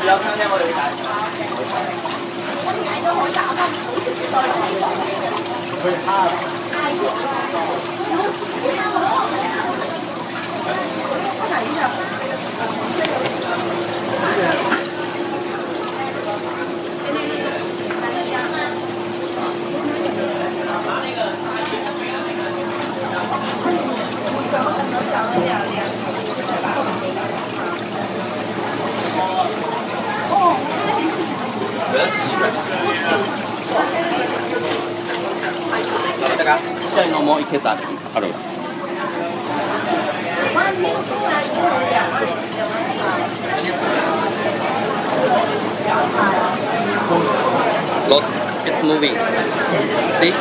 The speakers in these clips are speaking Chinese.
ちっちゃいのもいけさある。Look, it's moving. See?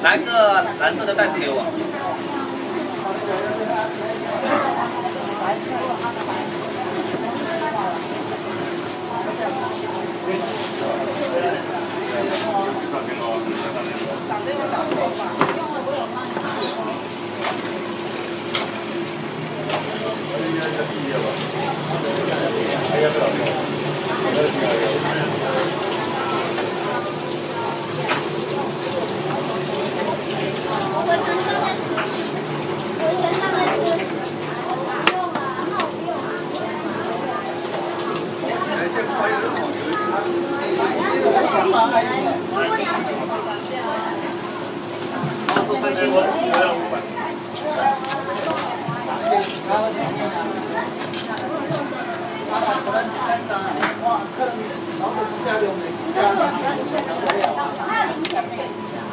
拿一个蓝色的袋子给我。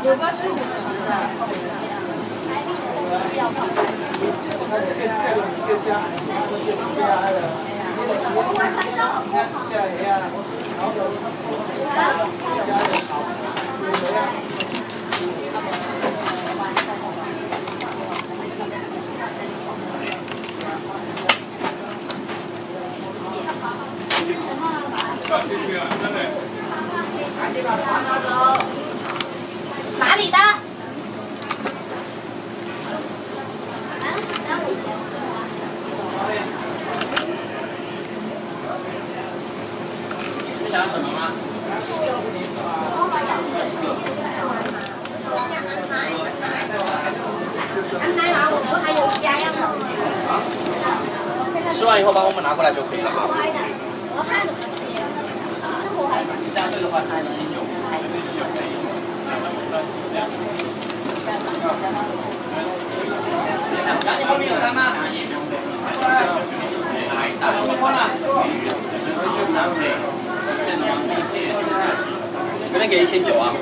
有个是50的。哪里的？你想要什么吗？吃完以后帮我们拿过来就可以了。这样对的话是1900。然后你后面有单吗？打什么宽啊？全能给1900啊。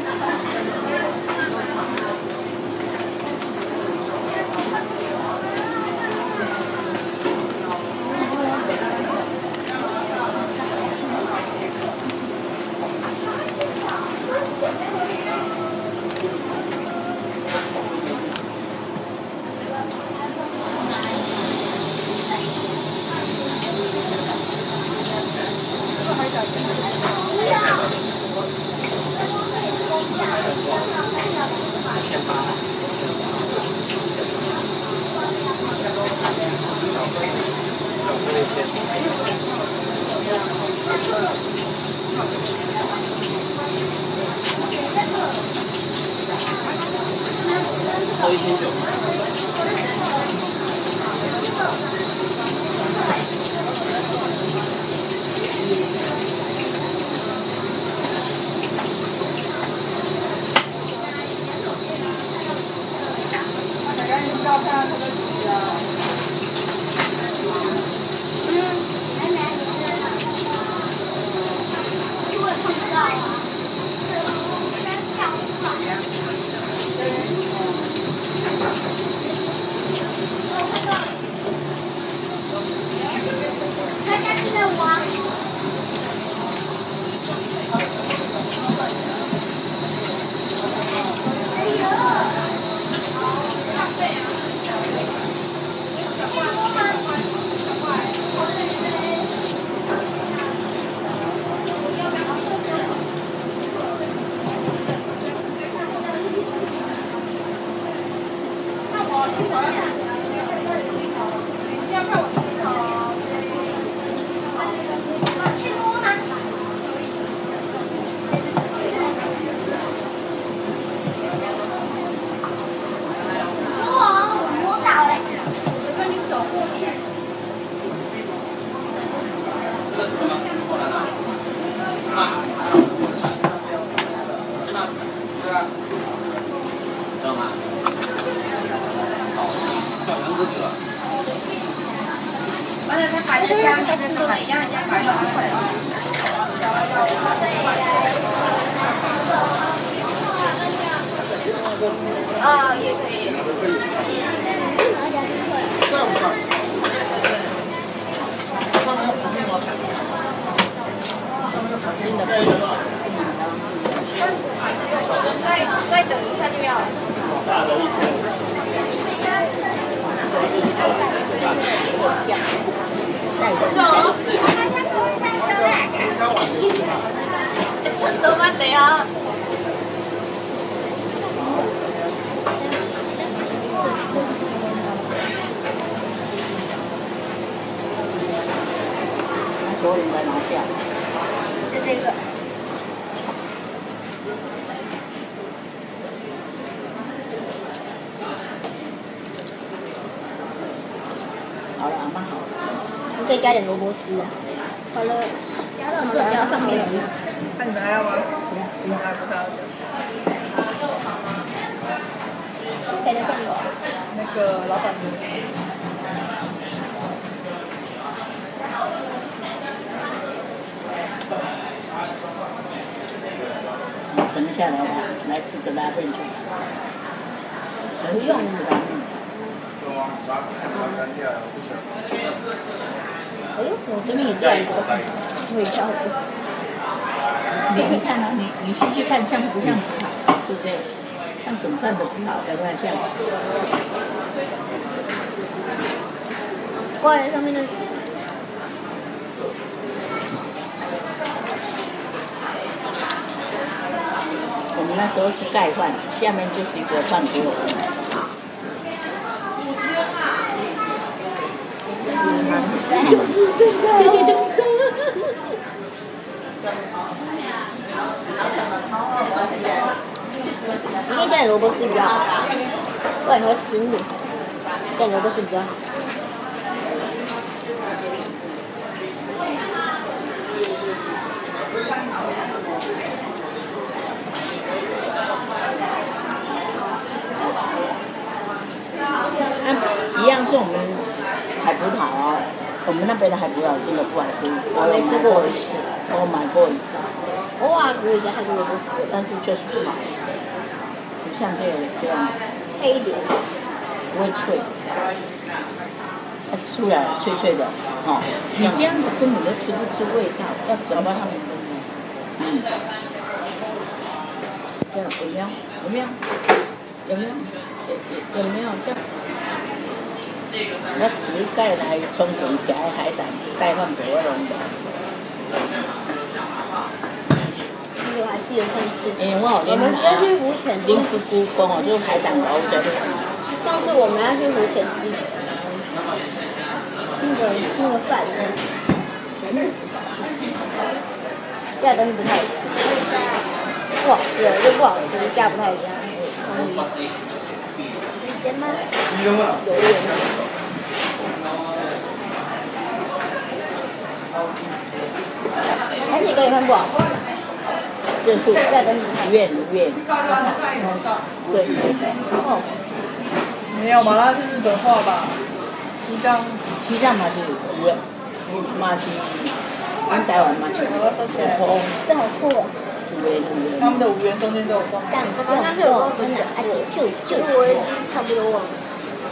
都1900。知道吗？小杨哥哥。完了，他摆在下面的时候，让人家摆到不会了。啊，也可以。新的不行。再等一下就要。大的一天。真的吗？对啊。手里来拿下。就这个。好了，阿妈好。你可以加点萝卜丝啊。好了，加上面。那你们还要吗？不要，不要。谁的酱油？那个老板娘。等一下来吃个拉面去。不用吃拉面。哎呦，我这边也叫一个，我也叫一个。你看啊，你细细看像不像葡萄，对不对？像整串的葡萄，有没有像？挂在上面的。我们那时候是盖饭，下面就是一个饭锅。就是现在。今天酱萝卜丝比较好，不然你会吃腻。酱萝卜丝比较好。一样是我们海葡萄哦，我们那边的海葡萄真的不好吃，我有买过一次，我买过一次。偶尔可以加海萝卜丝，但是就是不好吃，不像这样子，黑一点，不会脆，它吃出来脆脆的，哦。你这样子根本就吃不出味道，要找到他们的，这样有没有？有没有？有没有？有没有这样？我煮盖来冲绳吃海胆，盖饭不会弄的。我还记得上次，我们要去浮潜林福姑公哦，就是海胆捞着。上次我们要去浮潜之前，那个饭真死，价真的不太一样，不好吃就不好吃，价不太一样。很咸吗？有一点。还是一个也看不好。就是远，这哦，没有嘛，那是日本话吧？西藏嘛是远，嘛是，咱台湾嘛是普这好酷哦。他们的五元中间都有洞。刚刚是有跟我分享，就我已经差不多忘了，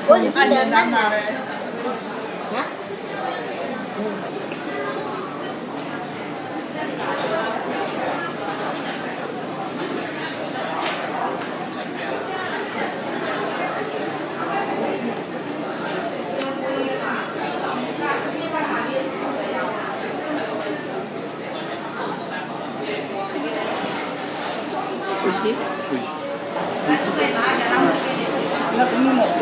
我只记得那哪啊？不是。那不那么多。